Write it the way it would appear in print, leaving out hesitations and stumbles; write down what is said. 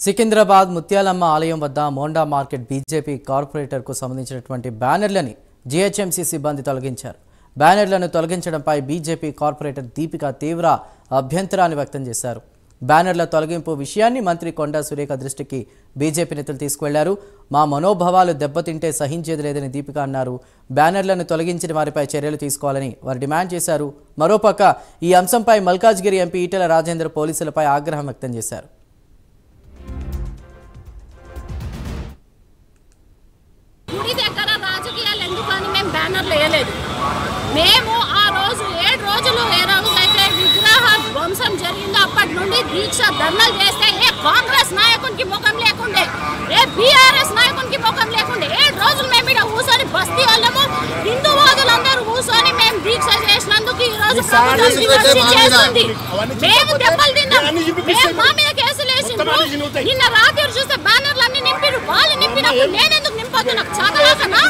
సికింద్రాబాద్ ముత్యాలమ్మ ఆలయం వద్ద Monda market BJP కార్పొరేటర్కు సంబంధించినటువంటి బ్యానర్లని జీహెచ్ఎంసీ సిబ్బంది తొలగించారు. బ్యానర్లను తొలగించడంపై బీజేపీ కార్పొరేటర్ దీపిక తీవ్ర అభ్యంతరాన్ని వ్యక్తం చేశారు. బ్యానర్ల తొలగింపు విషయాన్ని మంత్రి కొండా సురేఖ దృష్టికి బీజేపీ నేతలు తీసుకువెళ్లారు. మా మనోభావాలు దెబ్బతింటే సహించేది లేదని దీపిక అన్నారు. బ్యానర్లను తొలగించిన వారిపై చర్యలు తీసుకోవాలని వారు డిమాండ్ చేశారు. మరోపక్క ఈ అంశంపై మల్కాజ్గిరి ఎంపీ ఈటెల రాజేందర్ పోలీసులపై ఆగ్రహం వ్యక్తం చేశారు. గుడి దగ్గర రాజకీయాలు ఎందుకని మేము బ్యానర్లు వేయలేదు. మేము ఆ రోజు 7 రోజులు ఏ రోజైతే విగ్రహ ధ్వంసం జరిగిందో అప్పటి నుండి దీక్ష ధర్నాలు చేస్తే ఏ కాంగ్రెస్ నాయకునికి ముఖం లేకుండే, ఏ బీఆర్ఎస్ నాయకునికి ముఖం లేకుండే 7 రోజులు మేము ఇక్కడ కూర్చొని బస్తీ వాళ్ళము హిందూవాదులందరూ కూర్చొని మేము దీక్ష చేసినందుకు ఈ రోజు ప్రభుత్వం విమర్శ చేస్తుంది. మేము దెబ్బలు తిన్నాం, మా మీద కేసులు వేసిండ్రు. నిన్న రాత్రి చూస్తే బ్యానర్లు అన్ని నింపిరు. వాళ్ళు నింపినప్పుడు నేనెందుకు నింపొద్దు? నాకు చదవకనా?